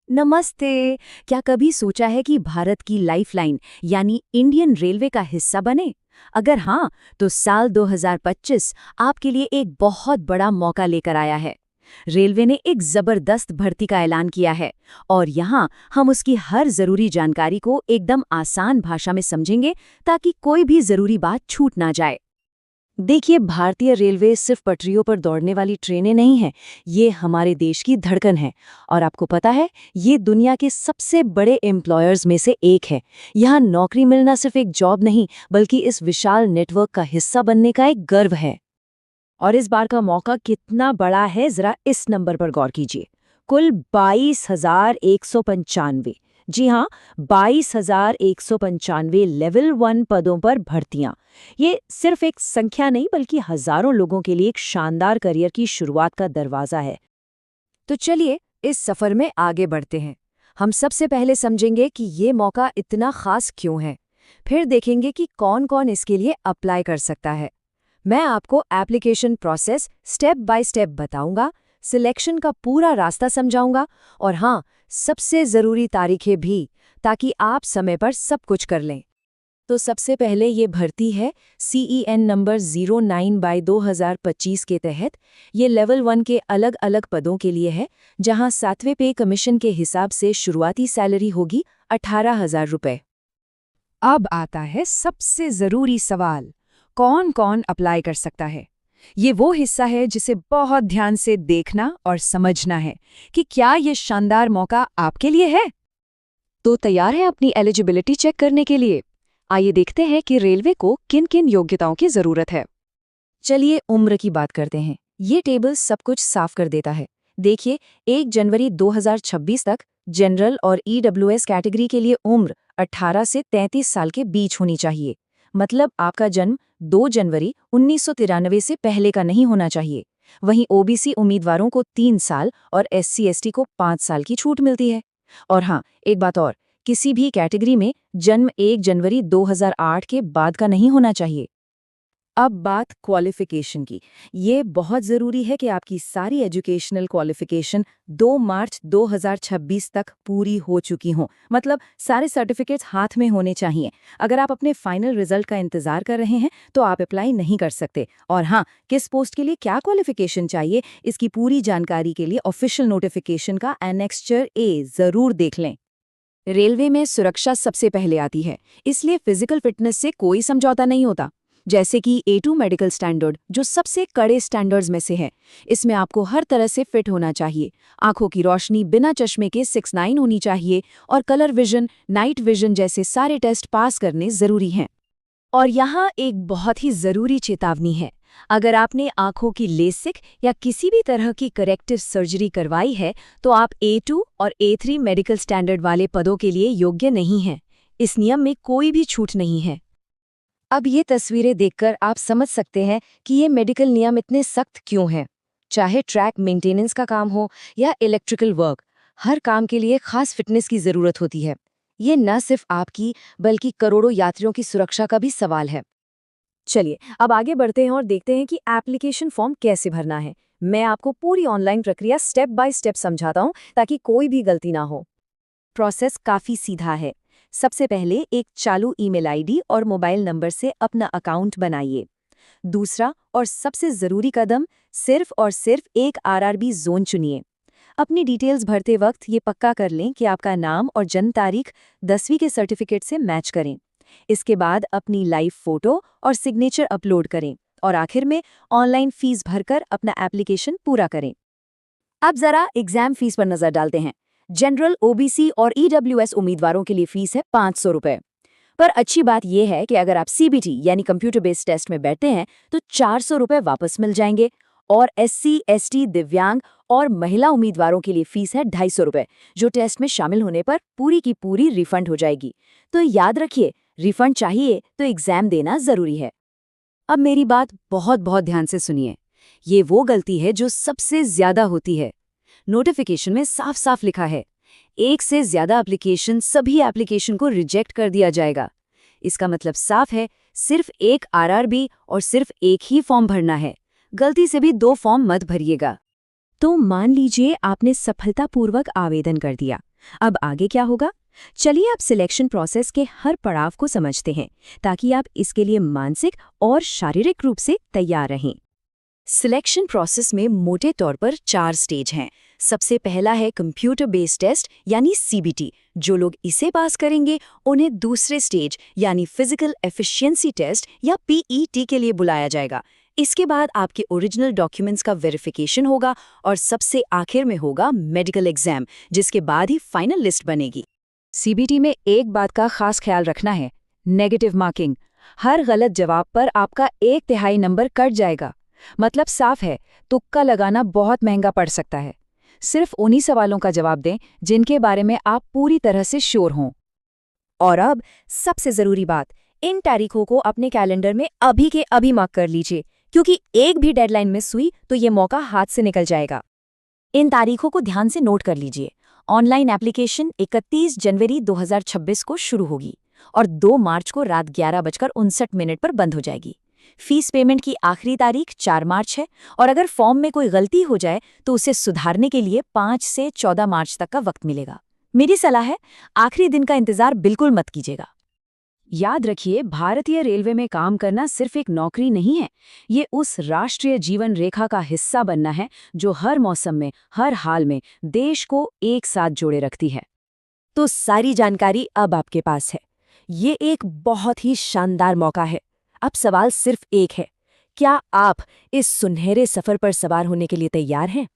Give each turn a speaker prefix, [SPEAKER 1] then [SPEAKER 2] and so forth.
[SPEAKER 1] नमस्ते। क्या कभी सोचा है कि भारत की लाइफलाइन यानी इंडियन रेलवे का हिस्सा बने? अगर हाँ, तो साल 2025 आपके लिए एक बहुत बड़ा मौका लेकर आया है। रेलवे ने एक जबरदस्त भर्ती का ऐलान किया है और यहाँ हम उसकी हर जरूरी जानकारी को एकदम आसान भाषा में समझेंगे ताकि कोई भी जरूरी बात छूट ना जाए। देखिए, भारतीय रेलवे सिर्फ पटरियों पर दौड़ने वाली ट्रेनें नहीं हैं, ये हमारे देश की धड़कन है। और आपको पता है, ये दुनिया के सबसे बड़े एम्प्लॉयर्स में से एक है। यहाँ नौकरी मिलना सिर्फ एक जॉब नहीं, बल्कि इस विशाल नेटवर्क का हिस्सा बनने का एक गर्व है। और इस बार का मौका कितना बड़ा है, जरा इस नंबर पर गौर कीजिए। कुल 22,195। जी हाँ, 22,195 लेवल 1 पदों पर भर्तियां। ये सिर्फ एक संख्या नहीं, बल्कि हजारों लोगों के लिए एक शानदार करियर की शुरुआत का दरवाजा है। तो चलिए इस सफर में आगे बढ़ते हैं। हम सबसे पहले समझेंगे कि ये मौका इतना खास क्यों है। फिर देखेंगे कि कौन-कौन इसके लिए अप्लाई कर सकता है। मैं आपको application process step by step बताऊंगा, सिलेक्शन का पूरा रास्ता समझाऊंगा और हाँ, सबसे ज़रूरी तारीखें भी, ताकि आप समय पर सब कुछ कर लें। तो सबसे पहले ये भर्ती है CEN नंबर 09/2025 के तहत। ये लेवल 1 के अलग अलग पदों के लिए है, जहां 7वें पे कमीशन के हिसाब से शुरुआती सैलरी होगी 18,000 रुपये। अब आता है सबसे ज़रूरी सवाल, कौन कौन अप्लाई कर सकता है। ये वो हिस्सा है जिसे बहुत ध्यान से देखना और समझना है कि क्या ये शानदार मौका आपके लिए है। तो तैयार है अपनी एलिजिबिलिटी चेक करने के लिए? आइए देखते हैं कि रेलवे को किन किन योग्यताओं की जरूरत है। चलिए उम्र की बात करते हैं। ये टेबल सब कुछ साफ कर देता है। देखिए, 1 जनवरी 2026 तक जनरल और EWS कैटेगरी के लिए उम्र 18 से 33 साल के बीच होनी चाहिए। मतलब आपका जन्म 2 जनवरी 1993 से पहले का नहीं होना चाहिए। वहीं OBC उम्मीदवारों को 3 साल और SC/ST को 5 साल की छूट मिलती है। और हाँ, एक बात और, किसी भी कैटेगरी में जन्म 1 जनवरी 2008 के बाद का नहीं होना चाहिए। अब बात क्वालिफिकेशन की। ये बहुत ज़रूरी है कि आपकी सारी एजुकेशनल क्वालिफिकेशन 2 मार्च 2026 तक पूरी हो चुकी हों। मतलब सारे सर्टिफिकेट्स हाथ में होने चाहिए। अगर आप अपने फाइनल रिजल्ट का इंतज़ार कर रहे हैं तो आप अप्लाई नहीं कर सकते। और हाँ, किस पोस्ट के लिए क्या क्वालिफिकेशन चाहिए, इसकी पूरी जानकारी के लिए ऑफिशियल नोटिफिकेशन का एनेक्स्चर A ज़रूर देख लें। रेलवे में सुरक्षा सबसे पहले आती है, इसलिए फिजिकल फिटनेस से कोई समझौता नहीं होता। जैसे कि A2 मेडिकल स्टैंडर्ड, जो सबसे कड़े स्टैंडर्ड्स में से है। इसमें आपको हर तरह से फिट होना चाहिए। आंखों की रोशनी बिना चश्मे के 6/9 होनी चाहिए और कलर विजन, नाइट विजन जैसे सारे टेस्ट पास करने जरूरी हैं। और यहाँ एक बहुत ही ज़रूरी चेतावनी है। अगर आपने आंखों की लेसिक या किसी भी तरह की करेक्टिव सर्जरी करवाई है, तो आप A2 और A3 मेडिकल स्टैंडर्ड वाले पदों के लिए योग्य नहीं हैं। इस नियम में कोई भी छूट नहीं है। अब ये तस्वीरें देखकर आप समझ सकते हैं कि ये मेडिकल नियम इतने सख्त क्यों हैं। चाहे ट्रैक मेंटेनेंस का काम हो या इलेक्ट्रिकल वर्क, हर काम के लिए खास फिटनेस की ज़रूरत होती है। ये न सिर्फ आपकी, बल्कि करोड़ों यात्रियों की सुरक्षा का भी सवाल है। चलिए अब आगे बढ़ते हैं और देखते हैं कि एप्लीकेशन फॉर्म कैसे भरना है। मैं आपको पूरी ऑनलाइन प्रक्रिया स्टेप बाय स्टेप समझाता हूँ ताकि कोई भी गलती ना हो। प्रोसेस काफ़ी सीधा है। सबसे पहले एक चालू ईमेल आईडी और मोबाइल नंबर से अपना अकाउंट बनाइए। दूसरा और सबसे ज़रूरी कदम, सिर्फ और सिर्फ एक RRB जोन चुनिए। अपनी डिटेल्स भरते वक्त ये पक्का कर लें कि आपका नाम और जन्म तारीख 10वीं के सर्टिफिकेट से मैच करें। इसके बाद अपनी लाइव फोटो और सिग्नेचर अपलोड करें और आखिर में ऑनलाइन फीस भरकर अपना एप्लीकेशन पूरा करें। अब जरा एग्जाम फीस पर नजर डालते हैं। जनरल, OBC और EWS उम्मीदवारों के लिए फीस है 500 रुपये। पर अच्छी बात यह है कि अगर आप CBT यानी कंप्यूटर बेस्ड टेस्ट में बैठते हैं तो 400 रुपये वापस मिल जाएंगे। और SC/ST, दिव्यांग और महिला उम्मीदवारों के लिए फीस है 250 रुपये, जो टेस्ट में शामिल होने पर पूरी की पूरी रिफंड हो जाएगी। तो याद रखिए, रिफंड चाहिए तो एग्जाम देना जरूरी है। अब मेरी बात बहुत बहुत ध्यान से सुनिए। ये वो गलती है जो सबसे ज्यादा होती है। नोटिफिकेशन में साफ साफ लिखा है, एक से ज्यादा एप्लीकेशन, सभी एप्लीकेशन को रिजेक्ट कर दिया जाएगा। इसका मतलब साफ है, सिर्फ एक RRB और सिर्फ एक ही फॉर्म भरना है। गलती से भी 2 फॉर्म मत भरिएगा। तो मान लीजिए आपने सफलतापूर्वक आवेदन कर दिया, अब आगे क्या होगा? चलिए आप सिलेक्शन प्रोसेस के हर पड़ाव को समझते हैं, ताकि आप इसके लिए मानसिक और शारीरिक रूप से तैयार रहें। सिलेक्शन प्रोसेस में मोटे तौर पर 4 स्टेज हैं। सबसे पहला है कंप्यूटर बेस्ड टेस्ट यानी सीबीटी। जो लोग इसे पास करेंगे उन्हें दूसरे स्टेज यानी फिजिकल एफिशिएंसी टेस्ट या पीईटी के लिए बुलाया जाएगा। इसके बाद आपके ओरिजिनल डॉक्यूमेंट्स का वेरिफिकेशन होगा और सबसे आखिर में होगा मेडिकल एग्जाम, जिसके बाद ही फाइनल लिस्ट बनेगी। सीबीटी में एक बात का खास ख्याल रखना है, नेगेटिव मार्किंग। हर गलत जवाब पर आपका 1/3 नंबर कट जाएगा। मतलब साफ है, तुक्का लगाना बहुत महंगा पड़ सकता है। सिर्फ उन्हीं सवालों का जवाब दें जिनके बारे में आप पूरी तरह से श्योर हों। और अब सबसे जरूरी बात, इन तारीखों को अपने कैलेंडर में अभी के अभी मार्क कर लीजिए, क्योंकि एक भी डेडलाइन मिस हुई तो ये मौका हाथ से निकल जाएगा। इन तारीखों को ध्यान से नोट कर लीजिए। ऑनलाइन एप्लीकेशन 31 जनवरी 2026 को शुरू होगी और 2 मार्च को रात 11:59 पर बंद हो जाएगी। फीस पेमेंट की आखिरी तारीख 4 मार्च है और अगर फॉर्म में कोई गलती हो जाए तो उसे सुधारने के लिए 5 से 14 मार्च तक का वक्त मिलेगा। मेरी सलाह है, आखिरी दिन का इंतजार बिल्कुल मत कीजिएगा। याद रखिए, भारतीय रेलवे में काम करना सिर्फ एक नौकरी नहीं है, ये उस राष्ट्रीय जीवन रेखा का हिस्सा बनना है जो हर मौसम में, हर हाल में देश को एक साथ जोड़े रखती है। तो सारी जानकारी अब आपके पास है। ये एक बहुत ही शानदार मौका है। अब सवाल सिर्फ एक है, क्या आप इस सुनहरे सफर पर सवार होने के लिए तैयार हैं?